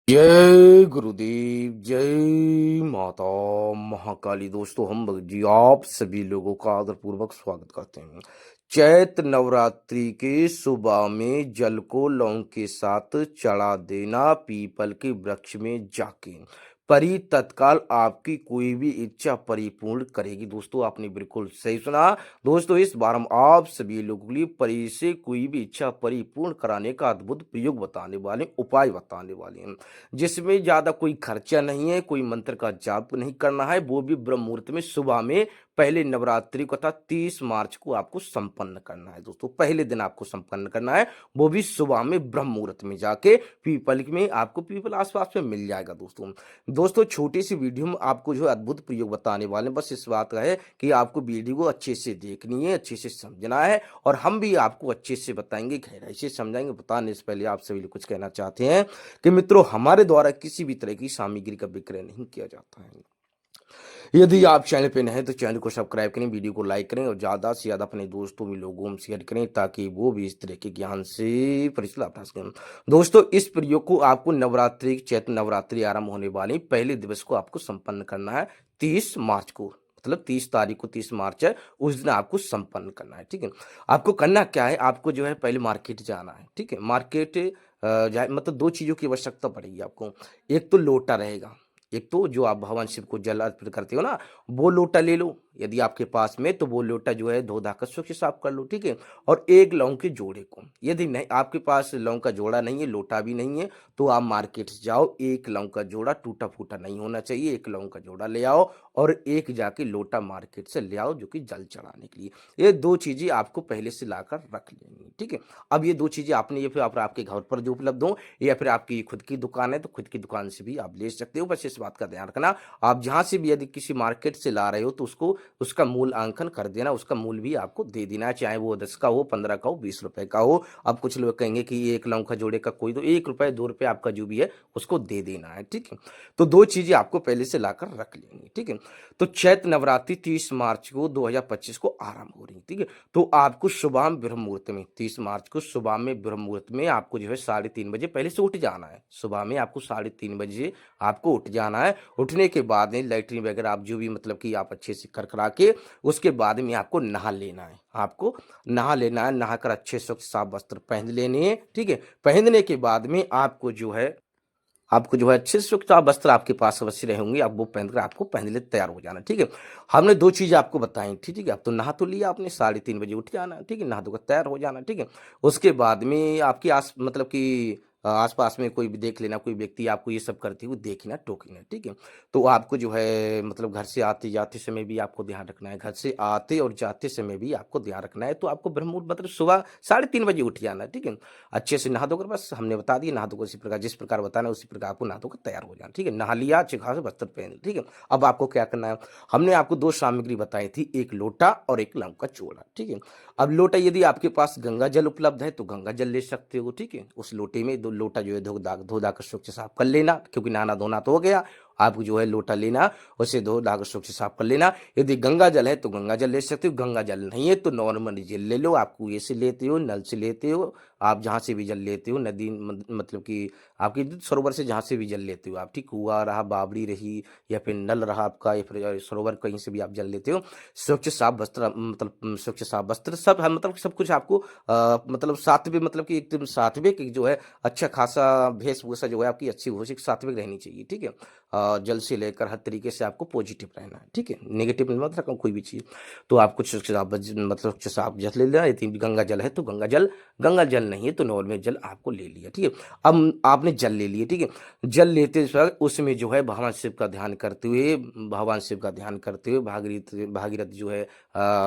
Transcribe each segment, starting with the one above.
जय गुरुदेव, जय माता महाकाली। दोस्तों, हम भगत जी आप सभी लोगों का आदरपूर्वक स्वागत करते हैं। चैत्र नवरात्रि के सुबह में जल को लौंग के साथ चढ़ा देना पीपल के वृक्ष में जाके परी तत्काल आपकी कोई भी इच्छा परिपूर्ण करेगी। दोस्तों, आपने बिल्कुल सही सुना। दोस्तों, इस बार हम आप सभी लोगों के लिए परी से कोई भी इच्छा परिपूर्ण कराने का अद्भुत प्रयोग बताने वाले, उपाय बताने वाले हैं, जिसमें ज़्यादा कोई खर्चा नहीं है, कोई मंत्र का जाप नहीं करना है, वो भी ब्रह्म मुहूर्त में सुबह में पहले नवरात्रि को था 30 मार्च को आपको संपन्न करना है। दोस्तों, पहले दिन आपको संपन्न करना है, वो भी सुबह में ब्रह्म मुहूर्त में जाके पीपल में, आपको पीपल आसपास में मिल जाएगा। दोस्तों छोटी सी वीडियो में आपको जो है अद्भुत प्रयोग बताने वाले हैं। बस इस बात का है कि आपको वीडियो को अच्छे से देखनी है, अच्छे से समझना है, और हम भी आपको अच्छे से बताएंगे, गहराई से समझाएंगे। बताने से पहले आप सभी लोग कुछ कहना चाहते हैं कि मित्रों, हमारे द्वारा किसी भी तरह की सामग्री का विक्रय नहीं किया जाता है। यदि आप चैनल पे नए हैं तो चैनल को सब्सक्राइब करें, वीडियो को लाइक करें और ज़्यादा से ज़्यादा अपने दोस्तों में, लोगों में शेयर करें, ताकि वो भी इस तरह के ज्ञान से परिचित लाभ प्राप्त करें। दोस्तों, इस प्रयोग को आपको नवरात्रि, चैत्र नवरात्रि आरंभ होने वाली पहले दिवस को आपको संपन्न करना है, 30 मार्च को। मतलब 30 तारीख को, 30 मार्च है, उस दिन आपको संपन्न करना है। ठीक है, आपको करना क्या है, आपको जो है पहले मार्केट जाना है। ठीक है, मार्केट मतलब दो चीज़ों की आवश्यकता पड़ेगी आपको। एक तो लोटा रहेगा, एक तो जो आप भगवान शिव को जल अर्पित करते हो ना, वो लोटा ले लो यदि आपके पास में, तो वो लोटा जो है धो धाकर स्वच्छ साफ कर लो। ठीक है, और एक लौंग के जोड़े को, यदि नहीं आपके पास लौंग का जोड़ा नहीं है, लोटा भी नहीं है, तो आप मार्केट से जाओ, एक लौंग का जोड़ा टूटा फूटा नहीं होना चाहिए, एक लौंग का जोड़ा ले आओ, और एक जाके लोटा मार्केट से ले आओ, जो कि जल चढ़ाने के लिए। ये दो चीजें आपको पहले से लाकर रख लेनी। ठीक है, अब ये दो चीजें आपने, ये फिर आप आपके घर पर जो उपलब्ध हो, या फिर आपकी खुद की दुकान है तो खुद की दुकान से भी आप ले सकते हो। बस इस बात का ध्यान रखना, आप जहां से भी यदि किसी मार्केट से ला रहे हो तो उसको, उसका मूल आंकन कर देना, उसका मूल भी आपको दे देना, चाहे वो 10 का हो, 15 का हो, 20 रुपए का हो। अब कुछ लोग कहेंगे कि एक लौंग का जोड़े का कोई, तो 1 रुपए 2 रुपए आपका जो भी है उसको दे देना है। ठीक है, तो दो चीजें आपको पहले से लाकर रख लेंगे। ठीक है, तो चैत्र नवरात्रि 30 मार्च को 2025 को आरंभ हो रही है। ठीक है, तो आपको सुबह में ब्रह्म मुहूर्त में, 30 मार्च को सुबह में ब्रह्म मुहूर्त में आपको जो है 3:30 बजे पहले से उठ जाना है। सुबह में आपको 3:30 बजे आपको उठ जाना है। उठने के बाद में लैट्रिन वगैरह आप जो भी मतलब कि आप अच्छे से कर करा के, उसके बाद में आपको नहा लेना है। आपको नहा लेना है, नहाकर अच्छे स्वच्छ साफ वस्त्र पहन लेने हैं। ठीक है, पहनने के बाद में आपको जो है अच्छे से स्वच्छ वस्त्र आपके पास अवश्य रहे होंगे, आप वो पहनकर आपको पहनने लिए तैयार हो जाना। ठीक है, हमने दो चीजें आपको बताई थी। ठीक है, अब तो नहा तो लिया आपने, 3:30 बजे उठ जाना। ठीक है, नहा धोकर तैयार हो जाना। ठीक है, उसके बाद में आपकी मतलब कि आसपास में कोई भी देख लेना, कोई व्यक्ति आपको ये सब करते हुए देखना, टोकना। ठीक है, तो आपको जो है मतलब घर से आते जाते समय भी आपको ध्यान रखना है, घर से आते और जाते समय भी आपको ध्यान रखना है। तो आपको ब्रह्म मुहूर्त मतलब सुबह 3:30 बजे उठ जाना है। ठीक है, अच्छे से नहा धोकर, बस हमने बता दिया, नहा धोकर इसी प्रकार, जिस प्रकार बताना है उसी प्रकार आपको नहा धोकर तैयार हो जाना। ठीक है, नहा लिया, अच्छे खासे वस्त्र पहन लिया। ठीक है, अब आपको क्या करना है, हमने आपको दो सामग्री बताई थी, एक लोटा और एक लौंग का चोला। ठीक है, अब लोटा यदि आपके पास गंगा जल उपलब्ध है तो गंगा जल ले सकते हो। ठीक है, उस लोटे में दो लोटा जो है धो धा कर स्वच्छ साफ कर लेना, क्योंकि नहाना धोना तो हो गया। आपको जो है लोटा लेना, उसे धो धाकर स्वच्छ साफ कर लेना। यदि गंगा जल है तो गंगा जल ले सकते हो, गंगा जल नहीं है तो नॉर्मल जल ले लो। आप कुएं से लेते हो, नल से लेते हो, आप जहाँ से भी जल लेते हो, नदी मतलब कि आपकी सरोवर से जहाँ से भी जल लेते हो आप। ठीक, कुआं रहा, बावड़ी रही, या फिर नल रहा आपका, या फिर सरोवर, कहीं से भी आप जल लेते हो। स्वच्छ साफ वस्त्र, मतलब स्वच्छ साफ वस्त्र सब है, मतलब सब कुछ आपको मतलब सात्विक, मतलब कि एकदम सात्विक जो है, अच्छा खासा वेशभूषा जो है आपकी अच्छी हो, सात्विक रहनी चाहिए। ठीक है, जल से लेकर हर तरीके से आपको पॉजिटिव रहना है। ठीक है, नेगेटिव मत रखो कोई भी चीज़। तो आप कुछ मतलब स्वच्छ साफ जल ले लेना। यदि गंगा जल है तो गंगा जल, गंगा जल नहीं है तो नॉर्मल जल आपको ले लिया। ठीक है, अब आपने जल ले लिए। ठीक है, जल लेते समय उसमें जो है भगवान शिव का ध्यान करते हुए, भगवान शिव का ध्यान करते हुए, भागीरथ जो है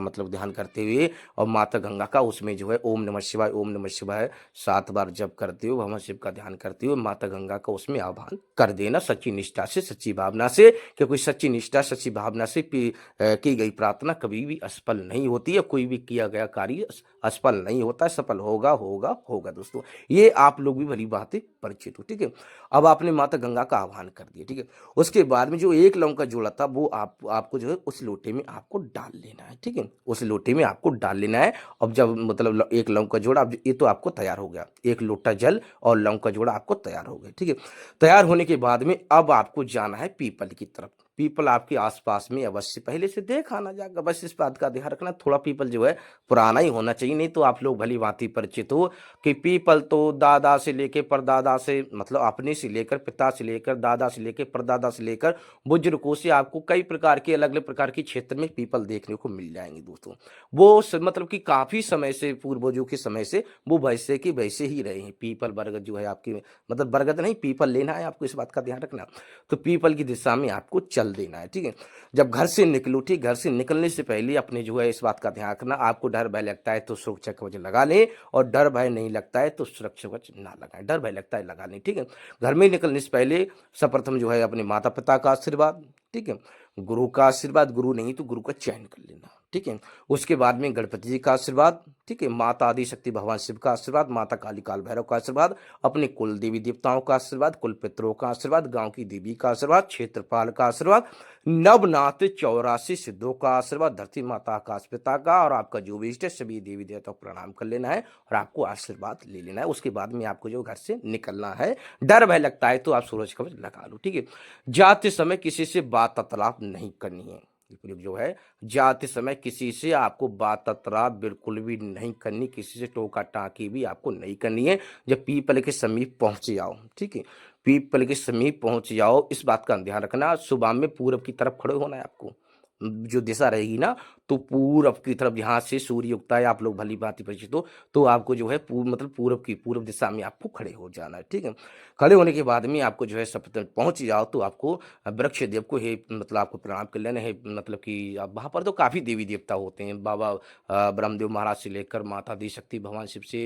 मतलब ध्यान करते हुए, और माता गंगा का उसमें जो है ओम नमः शिवाय, ओम नमः शिवाय 7 बार जप करते हुए, भगवान शिव का ध्यान करते हुए माता गंगा का उसमें आह्वान कर देना, सच्ची निष्ठा से, सच्ची भावना से। क्योंकि सच्ची निष्ठा, सच्ची भावना से की गई प्रार्थना कभी भी असफल नहीं होती है, कोई भी किया गया कार्य असफल नहीं होता है, सफल होगा होगा होगा दोस्तों। ये आप लोग भी भली बातें परिचित हो, ठीक है। अब आपने माता गंगा का आह्वान कर दिया, ठीक है। उसके बाद में जो एक लौंग का जोड़ा था वो आपको जो है उस लोटे में आपको डाल लेना है, ठीक है। उस लोटे में आपको डाल लेना है। अब जब मतलब एक लौंग का जोड़ा, अब ये तो आपको तैयार हो गया, एक लोटा जल और लौंग का जोड़ा आपको तैयार हो गया, ठीक है। तैयार होने के बाद में अब आपको जाना है पीपल की तरफ। पीपल आपके आसपास में अवश्य पहले से देख आना जाएगा, बस इस बात का ध्यान रखना, थोड़ा पीपल जो है पुराना ही होना चाहिए, नहीं तो आप लोग भली भांति परिचित हो कि पीपल तो दादा से लेकर परदादा से, मतलब अपने से लेकर पिता से लेकर दादा से लेकर परदादा से लेकर बुजुर्गों से आपको कई प्रकार के अलग अलग प्रकार के क्षेत्र में पीपल देखने को मिल जाएंगे दोस्तों। वो मतलब कि काफी समय से, पूर्वजों के समय से वो वैसे की वैसे ही रहे हैं। पीपल बरगद जो है आपकी, मतलब बरगद नहीं, पीपल लेना है आपको, इस बात का ध्यान रखना। तो पीपल की दिशा में आपको चल देना है, ठीक है। जब घर से निकलो, ठीक, घर से निकलने से पहले अपने जो है इस बात का ध्यान रखना, आपको डर भय लगता है तो सुरक्षा कवच लगा लें, और डर भय नहीं लगता है तो सुरक्षा कवच ना लगाएं। डर भय लगता है लगा लें, ठीक है। घर में निकलने से पहले सर्वप्रथम जो है अपने माता पिता का आशीर्वाद, ठीक है, गुरु का आशीर्वाद, गुरु नहीं तो गुरु का चयन कर लेना, ठीक है। उसके बाद में गणपति जी का आशीर्वाद, ठीक है, माता आदि शक्ति भगवान शिव का आशीर्वाद, माता काली काल भैरव का आशीर्वाद, अपने कुल देवी देवताओं का आशीर्वाद, कुल पितरों का आशीर्वाद, गांव की देवी का आशीर्वाद, क्षेत्रपाल का आशीर्वाद, नवनाथ 84 सिद्धों का आशीर्वाद, धरती माता आकाश पिता का, और आपका जो भी इष्ट है सभी देवी देवताओं को प्रणाम कर लेना है और आपको आशीर्वाद ले लेना है। उसके बाद में आपको जो घर से निकलना है, डर भय लगता है तो आप सूरज कवच लगा लो, ठीक है। जाते समय किसी से बात ततलाप नहीं करनी है, जो है जाते समय किसी से आपको बात ततराप बिल्कुल भी नहीं करनी, किसी से टोका टाकी भी आपको नहीं करनी है। जब पीपल के समीप पहुंच जाओ, ठीक है, पीपल के समीप पहुंच जाओ, इस बात का ध्यान रखना, सुबह में पूरब की तरफ खड़े होना है आपको। जो दिशा रहेगी ना, तो पूरब की तरफ, यहाँ से सूर्य उगता है, आप लोग भली भांति परिचित हो, तो आपको जो है मतलब पूरब दिशा में आपको खड़े हो जाना है, ठीक है। खड़े होने के बाद में आपको जो है सब पहुंच जाओ तो आपको वृक्ष देव को हे मतलब आपको प्रणाम कर लेना है। मतलब कि अब वहाँ पर तो काफ़ी देवी देवता होते हैं, बाबा ब्रह्मदेव महाराज से लेकर माता दी शक्ति भगवान शिव से,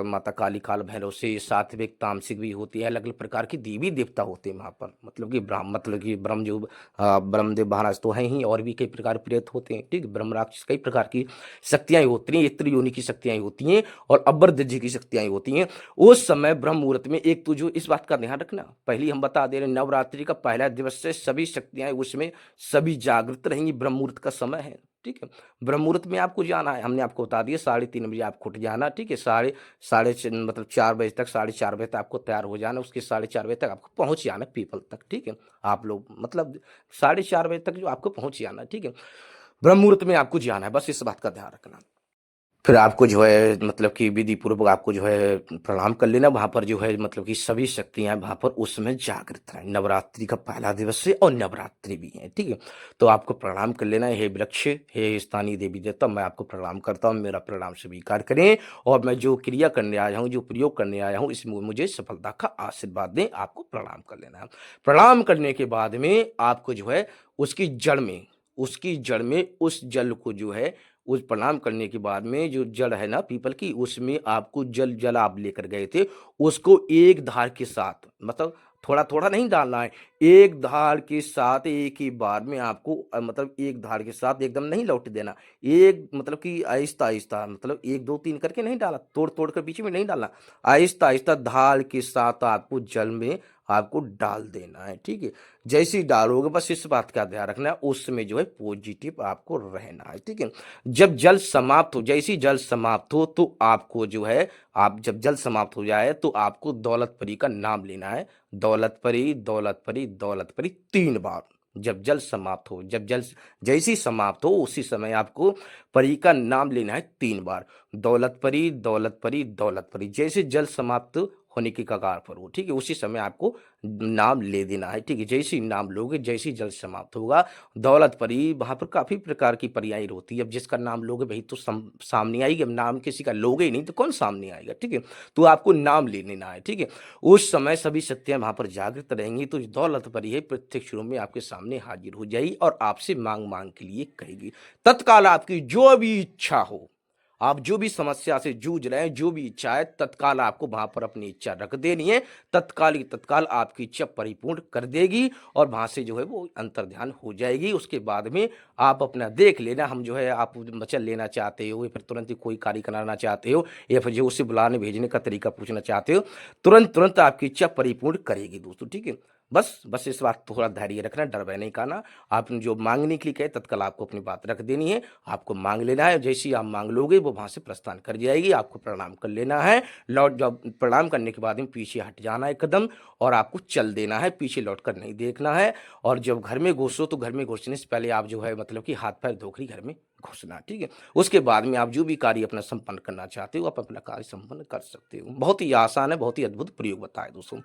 माता काली काल भैरव से, सात्विक तामसिक भी होती है, अलग अलग प्रकार की देवी देवता होते हैं वहाँ पर। मतलब कि ब्रह्मदेव महाराज तो हैं ही, और भी कई प्रकार प्रेत होते हैं, ठीक, ब्रह्म राक्षस, कई प्रकार की शक्तियाँ होती हैं, इत्र योनि की शक्तियाँ होती हैं, और अब्बर जी की शक्तियाँ होती हैं। उस समय ब्रह्म मुहूर्त में, एक तो जो इस बात का ध्यान रखना, पहले हम बता दे रहे हैं, नवरात्रि का पहला दिवस से सभी शक्तियां उसमें सभी जागृत रहेंगी, ब्रह्म मुहूर्त का समय है, ठीक है। ब्रह्म मुहूर्त में आपको जाना है, हमने आपको बता दिया 3:30 बजे आपको उठ जाना, ठीक है। मतलब 4 बजे तक, 4:30 बजे तक आपको तैयार हो जाना, उसके 4:30 बजे तक आपको पहुंच जाना पीपल तक, ठीक है। आप लोग मतलब 4:30 बजे तक जो आपको पहुंच जाना, ठीक है। ब्रह्म मुहूर्त में आपको जाना है, बस इस बात का ध्यान रखना। फिर आपको जो है मतलब कि विधि पूर्वक आपको जो है प्रणाम कर लेना, वहाँ पर जो है मतलब कि सभी शक्तियाँ वहाँ पर उस समय जागृत हैं। नवरात्रि का पहला दिवस है और नवरात्रि भी है, ठीक है। तो आपको प्रणाम कर लेना है, हे वृक्ष, हे स्थानीय देवी देवता, मैं आपको प्रणाम करता हूँ, मेरा प्रणाम स्वीकार करें, और मैं जो क्रिया करने आया हूँ, जो प्रयोग करने आया हूँ, इसमें मुझे सफलता का आशीर्वाद दें, आपको प्रणाम कर लेना है। प्रणाम करने के बाद में आपको जो है उसकी जड़ में उस जल को जो है, उस प्रणाम करने के बाद में जो जड़ है ना पीपल की, उसमें आपको जल आप लेकर गए थे, उसको एक धार के साथ, मतलब थोड़ा थोड़ा नहीं डालना है, एक धार के साथ एक ही बार में आपको मतलब एक धार के साथ एकदम नहीं लौट देना, एक मतलब कि आहिस्ता आहिस्ता, मतलब 1 2 3 करके नहीं डाला, तोड़ तोड़ कर बीच में नहीं डालना, आहिस्ता आहिस्ता धार के साथ आपको जल में आपको डाल देना है, ठीक है। जैसे ही डालोगे, बस इस बात का ध्यान रखना है, उस समय जो है पॉजिटिव आपको रहना है, ठीक है। जब जल समाप्त हो, जैसे ही जल समाप्त हो तो आपको जो है, आप जब जल समाप्त हो जाए तो आपको दौलत परी का नाम लेना है, दौलत परी दौलत परी दौलत परी 3 बार। जब जल समाप्त हो, जैसे ही समाप्त हो उसी समय आपको परी का नाम लेना है 3 बार, दौलत परी दौलत परी दौलत परी। जैसे जल समाप्त होने की कगार पर हो, ठीक है, उसी समय आपको नाम ले देना है, ठीक है। जैसे ही नाम लोगे, जैसे ही जल समाप्त होगा, दौलत परी, वहां पर काफी प्रकार की परियां होती है, अब जिसका नाम लोगे वही तो सामने आएगी, अब नाम किसी का लोगे ही नहीं तो कौन सामने आएगा, ठीक है। तो आपको नाम ले लेना है, ठीक है। उस समय सभी शक्तियां वहां पर जागृत रहेंगी, तो दौलत परी है प्रत्यक्ष रूप में आपके सामने हाजिर हो जाएगी और आपसे मांग मांग के लिए कहेगी, तत्काल आपकी जो भी इच्छा हो आप जो भी समस्या से जूझ रहे हैं, जो भी इच्छा है, तत्काल आपको वहाँ पर अपनी इच्छा रख देनी है। तत्काल ही तत्काल आपकी इच्छा परिपूर्ण कर देगी और वहाँ से जो है वो अंतर्ध्यान हो जाएगी। उसके बाद में आप अपना देख लेना, हम जो है आप वचन लेना चाहते हो या फिर तुरंत ही कोई कार्य कराना चाहते हो या फिर जो उसे बुलाने भेजने का तरीका पूछना चाहते हो, तुरंत आपकी इच्छा परिपूर्ण करेगी दोस्तों, ठीक है? बस इस बात थोड़ा धैर्य रखना, डर भय नहीं खाना। आपने जो माँगने के लिए कहे तत्काल आपको अपनी बात रख देनी है, आपको माँग लेना है, जैसे ही आप माँग लोगे वो वहाँ से प्रस्थान कर जाएगी, आपको प्रणाम कर लेना है, लौट जब प्रणाम करने के बाद में पीछे हट जाना है कदम और आपको चल देना है, पीछे लौटकर नहीं देखना है। और जब घर में घुसो तो घर में घुसने से पहले आप जो है मतलब कि हाथ-पैर धोकर ही घर में घुसना, ठीक है? उसके बाद में आप जो भी कार्य अपना संपन्न करना चाहते हो, आप अपना कार्य संपन्न कर सकते हो। बहुत ही आसान है, बहुत ही अद्भुत प्रयोग बताया दोस्तों।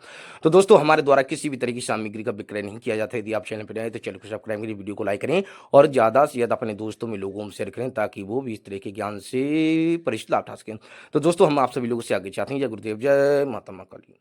तो दोस्तों हमारे द्वारा किसी भी तरह की सामग्री का विक्रय नहीं किया जाता है। यदि आप चैनल पर नए हैं तो चैनल को सब्सक्राइब करें, वीडियो को लाइक करें और ज़्यादा से ज़्यादा अपने दोस्तों में लोगों में शेयर करें ताकि वो भी इस तरह के ज्ञान से परिचित लाभ उठा सकें। तो दोस्तों हम आप सभी लोगों से आगे चाहते हैं। जय गुरुदेव, जय माता महाकाली।